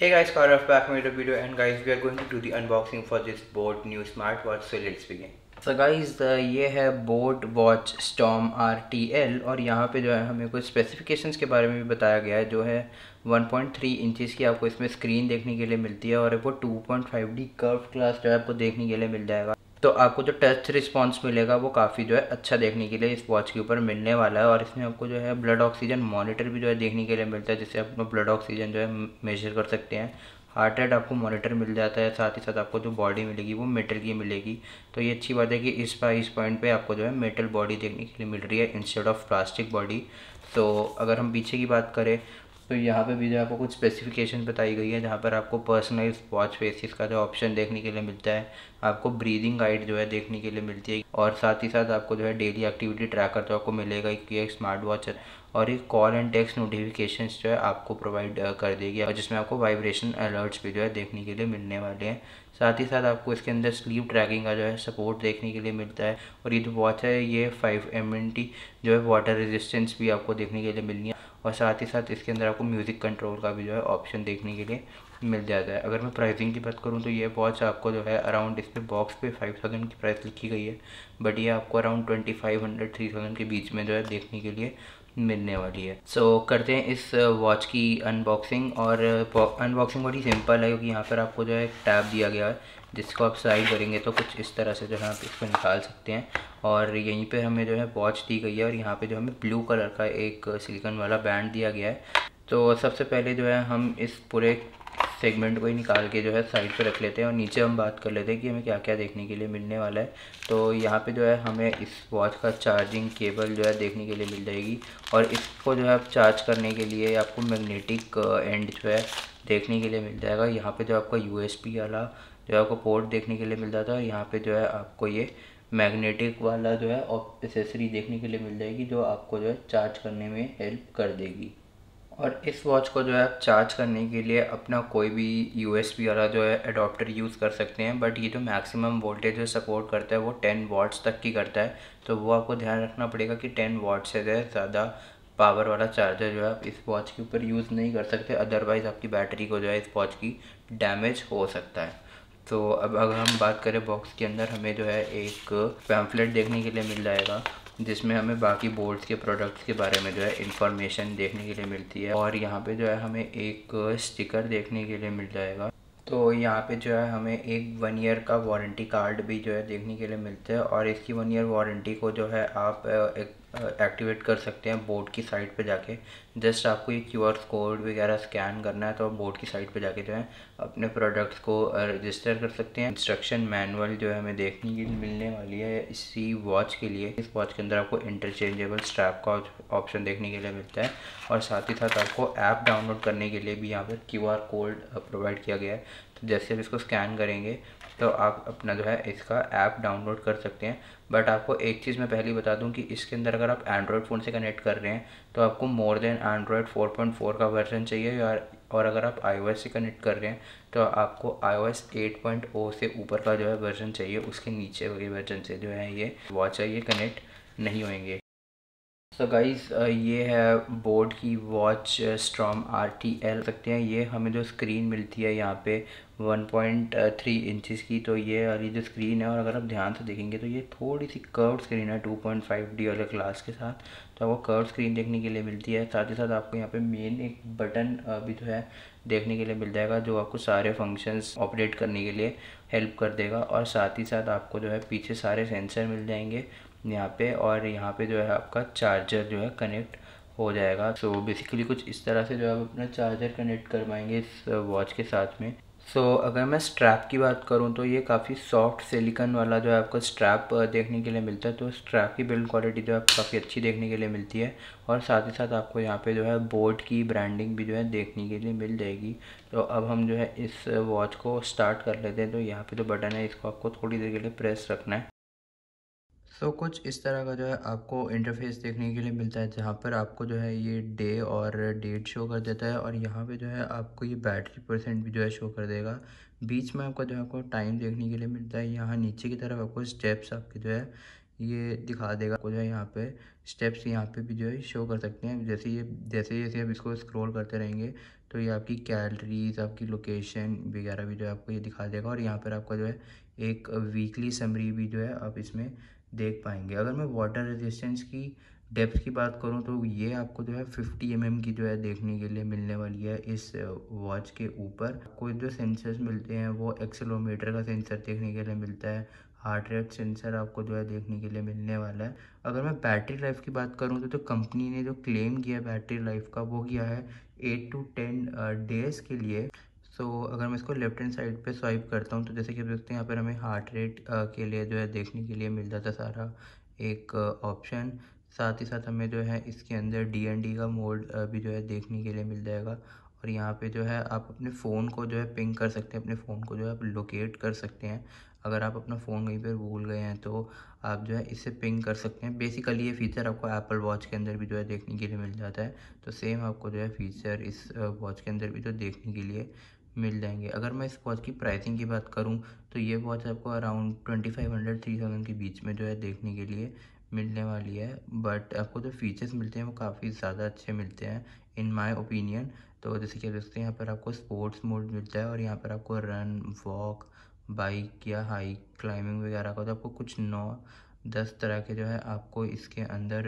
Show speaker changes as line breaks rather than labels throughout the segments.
Hey guys, Gaurav back with a video, and guys we are going to do the unboxing for this Boat new smartwatch, so let's begin. So guys ये है boat watch storm RTL और यहाँ पे जो है हमें कुछ specifications के बारे में भी बताया गया है। जो है 1.3 इंचज़ की आपको इसमें स्क्रीन देखने के लिए मिलती है और वो 2.5D कर्व ग्लास जो है आपको देखने के लिए मिल जाएगा। तो आपको जो टच रिस्पांस मिलेगा वो काफ़ी जो है अच्छा देखने के लिए इस वॉच के ऊपर मिलने वाला है। और इसमें आपको जो है ब्लड ऑक्सीजन मॉनिटर भी जो है देखने के लिए मिलता है, जिससे आप ब्लड ऑक्सीजन जो है मेजर कर सकते हैं। हार्ट रेट आपको मॉनिटर मिल जाता है, साथ ही साथ आपको जो बॉडी मिलेगी वो मेटल की मिलेगी। तो ये अच्छी बात है कि इस पॉइंट पे आपको जो है मेटल बॉडी देखने के लिए मिल रही है इंस्टेड ऑफ प्लास्टिक बॉडी। तो अगर हम पीछे की बात करें तो यहाँ पे भी जो आपको कुछ स्पेसिफिकेशन बताई गई है, जहाँ पर आपको पर्सनलाइज वॉच फेसिस का जो ऑप्शन देखने के लिए मिलता है, आपको ब्रीदिंग गाइड जो है देखने के लिए मिलती है, और साथ ही साथ आपको जो है डेली एक्टिविटी ट्रैकर तो आपको मिलेगा कि एक स्मार्ट वॉच है। और एक कॉल एंड टेक्स्ट नोटिफिकेशंस जो है आपको प्रोवाइड कर देगी, और जिसमें आपको वाइब्रेशन अलर्ट्स भी जो है देखने के लिए मिलने वाले हैं। साथ ही साथ आपको इसके अंदर स्लीप ट्रैकिंग का जो है सपोर्ट देखने के लिए मिलता है। और ये जो वॉच है ये 5 mnt जो है वाटर रेजिस्टेंस भी आपको देखने के लिए मिलनी है। और साथ ही साथ इसके अंदर आपको म्यूज़िक कंट्रोल का भी जो है ऑप्शन देखने के लिए मिल जाता है। अगर मैं प्राइसिंग की बात करूँ तो ये वॉच आपको जो है अराउंड इस पर बॉक्स पे 5000 की प्राइस लिखी गई है, बट ये आपको अराउंड 2500-3000 के बीच में जो है देखने के लिए मिलने वाली है। सो करते हैं इस वॉच की अनबॉक्सिंग। और अनबॉक्सिंग बड़ी सिंपल है, क्योंकि यहाँ पर आपको जो है एक टैब दिया गया है, जिसको आप साइड करेंगे तो कुछ इस तरह से जो है आप इसको निकाल सकते हैं। और यहीं पे हमें जो है वॉच दी गई है, और यहाँ पे जो हमें ब्लू कलर का एक सिलिकॉन वाला बैंड दिया गया है। तो सबसे पहले जो है हम इस पूरे सेगमेंट को ही निकाल के जो है साइड पे रख लेते हैं, और नीचे हम बात कर लेते हैं कि हमें क्या क्या देखने के लिए मिलने वाला है। तो यहाँ पे जो है हमें इस वॉच का चार्जिंग केबल जो है देखने के लिए मिल जाएगी, और इसको जो है आप चार्ज करने के लिए आपको मैग्नेटिक एंड जो है देखने के लिए मिल जाएगा। यहाँ पे जो आपका USB वाला जो है आपको पोर्ट देखने के लिए मिल जाता है, और यहाँ पे जो है आपको ये मैग्नेटिक वाला जो है एसेसरी देखने के लिए मिल जाएगी, जो आपको जो है चार्ज करने में हेल्प कर देगी। और इस वॉच को जो है आप चार्ज करने के लिए अपना कोई भी USB वाला जो है अडोप्टर यूज़ कर सकते हैं, बट ये जो मैक्सिमम वोल्टेज जो सपोर्ट करता है वो 10 वाट्स तक की करता है। तो वो आपको ध्यान रखना पड़ेगा कि 10 वाट से जो है ज़्यादा पावर वाला चार्जर जो है आप इस वॉच के ऊपर यूज़ नहीं कर सकते, अदरवाइज़ आपकी बैटरी को जो है इस वॉच की डैमेज हो सकता है। तो अब अगर हम बात करें बॉक्स के अंदर, हमें जो है एक पैम्फलेट देखने के लिए मिल जाएगा, जिसमें हमें बाकी बोट्स के प्रोडक्ट्स के बारे में जो है इंफॉर्मेशन देखने के लिए मिलती है। और यहाँ पे जो है हमें एक स्टिकर देखने के लिए मिल जाएगा। तो यहाँ पे जो है हमें एक 1 ईयर का वारंटी कार्ड भी जो है देखने के लिए मिलता है, और इसकी 1 ईयर वारंटी को जो है आप एक्टिवेट कर सकते हैं बोट की साइट पे जाके। जस्ट आपको ये QR कोड वगैरह स्कैन करना है, तो बोट की साइट पे जाके जो है अपने प्रोडक्ट्स को रजिस्टर कर सकते हैं। इंस्ट्रक्शन मैनुअल जो है हमें देखने के लिए मिलने वाली है इसी वॉच के लिए। इस वॉच के अंदर आपको इंटरचेंजेबल स्ट्रैप का ऑप्शन देखने के लिए मिलता है, और साथ ही साथ आपको ऐप डाउनलोड करने के लिए भी यहाँ पर QR कोड प्रोवाइड किया गया है। तो जैसे आप इसको स्कैन करेंगे तो आप अपना जो है इसका ऐप डाउनलोड कर सकते हैं। बट आपको एक चीज़ मैं पहले बता दूं कि इसके अंदर अगर आप एंड्रॉयड फ़ोन से कनेक्ट कर रहे हैं तो आपको मोर देन एंड्रॉयड 4.4 का वर्जन चाहिए, और अगर आप iOS से कनेक्ट कर रहे हैं तो आपको iOS 8.0 से ऊपर का जो है वर्जन चाहिए। उसके नीचे वाले वर्जन से जो है ये वॉच है ये कनेक्ट नहीं होंगे। सो गाइस ये है बोट की वॉच स्टॉर्म RTL सकते हैं। ये हमें जो स्क्रीन मिलती है यहाँ पे 1.3 इंचज़ की, तो ये वाली जो स्क्रीन है, और अगर आप ध्यान से देखेंगे तो ये थोड़ी सी कर्व स्क्रीन है 2.5D वाले ग्लास के साथ। तो आपको कर्व स्क्रीन देखने के लिए मिलती है। साथ ही साथ आपको यहाँ पे मेन एक बटन भी जो है देखने के लिए मिल जाएगा, जो आपको सारे फंक्शंस ऑपरेट करने के लिए हेल्प कर देगा। और साथ ही साथ आपको जो है पीछे सारे सेंसर मिल जाएंगे यहाँ पे, और यहाँ पे जो है आपका चार्जर जो है कनेक्ट हो जाएगा। सो बेसिकली कुछ इस तरह से जो है आप अपना चार्जर कनेक्ट करवाएंगे इस वॉच के साथ में। अगर मैं स्ट्रैप की बात करूँ तो ये काफ़ी सॉफ्ट सिलिकॉन वाला जो है आपको स्ट्रैप देखने के लिए मिलता है। तो स्ट्रैप की बिल्ड क्वालिटी जो है काफ़ी अच्छी देखने के लिए मिलती है, और साथ ही साथ आपको यहाँ पे जो है बोट की ब्रांडिंग भी जो है देखने के लिए मिल जाएगी। तो अब हम जो है इस वॉच को स्टार्ट कर लेते हैं। तो यहाँ पे जो बटन है इसको आपको थोड़ी देर के लिए प्रेस रखना है। कुछ इस तरह का जो है आपको इंटरफेस देखने के लिए मिलता है, जहाँ पर आपको जो है ये डे और डेट शो कर देता है, और यहाँ पे जो है आपको ये बैटरी परसेंट भी जो है शो कर देगा। बीच में आपको जो है आपको टाइम देखने के लिए मिलता है। यहाँ नीचे की तरफ आपको स्टेप्स आपके जो है ये दिखा देगा। आपको जो है यहाँ पे स्टेप्स यहाँ पे भी जो है शो कर सकते हैं। जैसे जैसे आप इसको स्क्रॉल करते रहेंगे तो ये आपकी कैलोरीज, आपकी लोकेशन वगैरह भी जो है आपको ये दिखा देगा। और यहाँ पर आपका जो है एक वीकली समरी भी जो है आप इसमें देख पाएंगे। अगर मैं वाटर रेजिस्टेंस की डेप्थ की बात करूं तो ये आपको जो है 50 की जो है देखने के लिए मिलने वाली है। इस वॉच के ऊपर आपको जो सेंसर्स मिलते हैं वो एक्सेलोमीटर का सेंसर देखने के लिए मिलता है, हार्ट रेट सेंसर आपको जो है देखने के लिए मिलने वाला है। अगर मैं बैटरी लाइफ की बात करूं तो कंपनी ने जो क्लेम किया बैटरी लाइफ का वो किया है 8 to 10 डेज के लिए। अगर मैं इसको लेफ्ट हैंड साइड पे स्वाइप करता हूँ तो जैसे कि आप देखते हैं यहाँ पर हमें हार्ट रेट के लिए जो है देखने के लिए मिल जाता सारा एक ऑप्शन। साथ ही साथ हमें जो है इसके अंदर DND का मोड भी जो है देखने के लिए मिल जाएगा। और यहाँ पे जो है आप अपने फ़ोन को जो है पिंग कर सकते हैं, अपने फ़ोन को जो है आप लोकेट कर सकते हैं। अगर आप अपना फ़ोन कहीं पर भूल गए हैं तो आप जो है इसे पिंग कर सकते हैं। बेसिकली ये फ़ीचर आपको एप्पल वॉच के अंदर भी जो है देखने के लिए मिल जाता है। तो सेम आपको जो है फ़ीचर इस वॉच के अंदर भी जो देखने के लिए मिल जाएंगे। अगर मैं इस वॉच की प्राइसिंग की बात करूं तो ये वॉच आपको अराउंड 2500-3000 के बीच में जो है देखने के लिए मिलने वाली है। बट आपको जो फीचर्स मिलते हैं वो काफ़ी ज़्यादा अच्छे मिलते हैं इन माय ओपिनियन। तो जैसे कि आप देखते हैं यहाँ पर आपको स्पोर्ट्स मोड मिलता है और यहाँ पर आपको रन, वॉक, बाइक या हाइक, क्लाइंबिंग वगैरह का तो आपको कुछ 9-10 तरह के जो है आपको इसके अंदर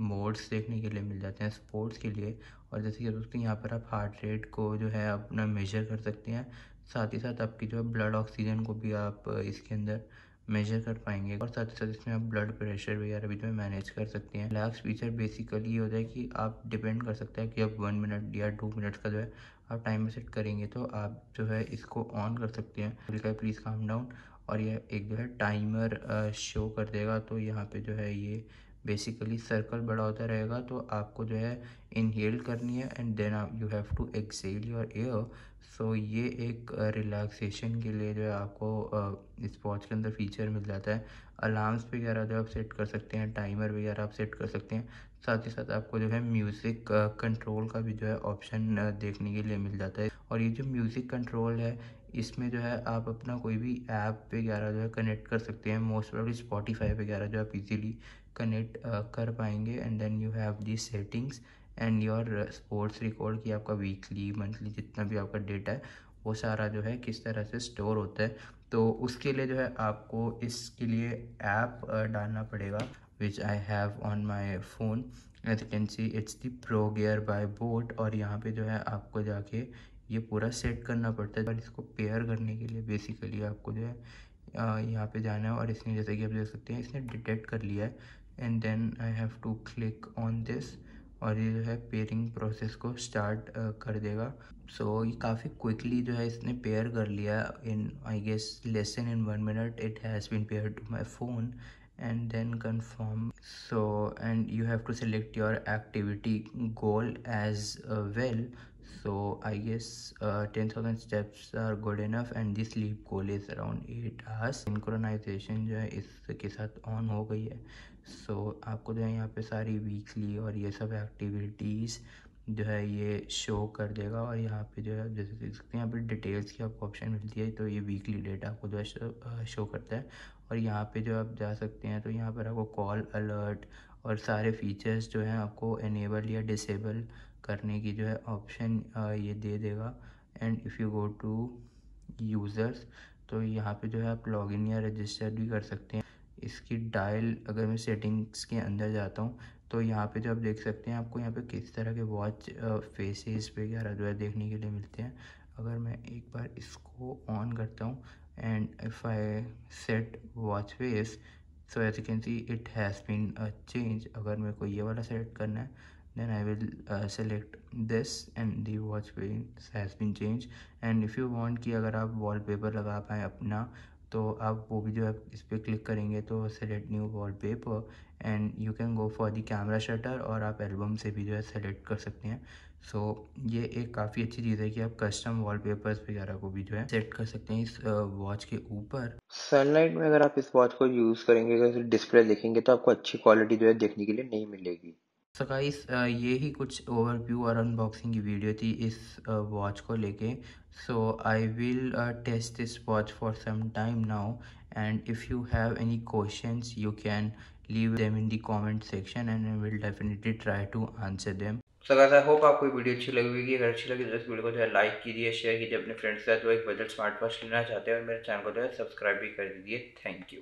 मोड्स देखने के लिए मिल जाते हैं स्पोर्ट्स के लिए। और जैसे कि दोस्तों यहाँ पर आप हार्ट रेट को जो है अपना मेजर कर सकते हैं। साथ ही साथ आपकी जो है ब्लड ऑक्सीजन को भी आप इसके अंदर मेजर कर पाएंगे। और साथ ही साथ इसमें आप ब्लड प्रेशर वगैरह भी जो है मैनेज कर सकते हैं। रिलैक्स फीचर बेसिकली ये होता है कि आप डिपेंड कर सकते हैं कि आप 1 मिनट या 2 मिनट का जो है आप टाइमर सेट करेंगे तो आप जो है इसको ऑन कर सकते हैं। लिखा है प्लीज़ काम डाउन और ये एक जो है टाइमर शो कर देगा। तो यहाँ पे जो है ये बेसिकली सर्कल बड़ा होता रहेगा तो आपको जो है इनहेल करनी है and then you have to exhale your air. ये एक रिलैक्सेशन के लिए जो है आपको इस वॉच के अंदर फीचर मिल जाता है। अलार्म्स वगैरह जो आप सेट कर सकते हैं, टाइमर वगैरह आप सेट कर सकते हैं। साथ ही साथ आपको जो है म्यूज़िक कंट्रोल का भी जो है ऑप्शन देखने के लिए मिल जाता है। और ये जो म्यूज़िक कंट्रोल है इसमें जो है आप अपना कोई भी ऐप वगैरह जो है कनेक्ट कर सकते हैं। मोस्ट प्रॉब्ली स्पॉटिफाई वगैरह जो आप इजीली कनेक्ट कर पाएंगे। And then you have the settings and your sports record की आपका वीकली, मंथली जितना भी आपका डेटा है वो सारा जो है किस तरह से स्टोर होता है। तो उसके लिए जो है आपको इसके लिए ऐप डालना पड़ेगा which I have on my phone. As you can see it's the pro gear by Boat. और यहाँ पे जो है आपको जाके ये पूरा सेट करना पड़ता है। और इसको पेयर करने के लिए बेसिकली आपको जो है यहाँ पे जाना है। और इसने जैसे कि आप देख सकते हैं इसने डिटेक्ट कर लिया है and then I have to click on this और ये जो है पेयरिंग प्रोसेस को स्टार्ट कर देगा। ये काफ़ी क्विकली जो है इसने पेयर कर लिया in I guess less than in 1 minute it has been pair to my phone and then confirm. And you have to select your activity goal as well. I guess 10,000 steps are good enough and the sleep goal is around 8 hours. Synchronization जो है इसके साथ on हो गई है। आपको जो है यहाँ पे सारी वीकली और ये सब एक्टिविटीज़ जो है ये शो कर देगा। और यहाँ पे जो है जैसे देख सकते हैं यहाँ पे डिटेल्स की आपको ऑप्शन मिलती है। तो ये वीकली डेटा आपको जो है शो करता है। और यहाँ पे जो आप जा सकते हैं तो यहाँ पर आपको कॉल अलर्ट और सारे फीचर्स जो हैं आपको इनेबल या डिसेबल करने की जो है ऑप्शन ये दे देगा। And if you go to users तो यहाँ पे जो है आप लॉगिन या रजिस्टर भी कर सकते हैं। इसकी डायल अगर मैं सेटिंग्स के अंदर जाता हूँ तो यहाँ पे जो आप देख सकते हैं आपको यहाँ पे किस तरह के वॉच फेसेस वगैरह जो है देखने के लिए मिलते हैं। अगर मैं एक बार इसको ऑन करता हूँ and if I set watch face as you can see it has been change. अगर मेरे को ये वाला सेलेक्ट करना है then I will select this and the watch face has been changed। and if you want कि अगर आप wallpaper लगा पाएँ अपना तो आप वो भी जो है इस पर क्लिक करेंगे तो select new wallpaper and you can go for the camera shutter और आप एल्बम से भी जो है सेलेक्ट कर सकते हैं। ये एक काफ़ी अच्छी चीज़ है कि आप कस्टम वॉलपेपर्स वगैरह को भी जो है सेट कर सकते हैं इस वॉच के ऊपर। सनलाइट में अगर आप इस वॉच को यूज़ करेंगे, अगर डिस्प्ले देखेंगे तो आपको अच्छी क्वालिटी जो है देखने के लिए नहीं मिलेगी। गाइस ये ही कुछ ओवरव्यू और अनबॉक्सिंग की वीडियो थी इस वॉच को लेके। I will test this watch for some time now and if you have any questions you can leave them in the comment section and I will definitely try to answer them. So guys I hope आपको video अच्छी लगी होगी। अगर अच्छी लगी तो इस video को जो है लाइक कीजिए, शेयर कीजिए अपने फ्रेंड्स के साथ जो एक बजट स्मार्ट वॉच लेना चाहते हैं, और मेरे चैनल को जो है सब्सक्राइब भी कर दीजिए। Thank you.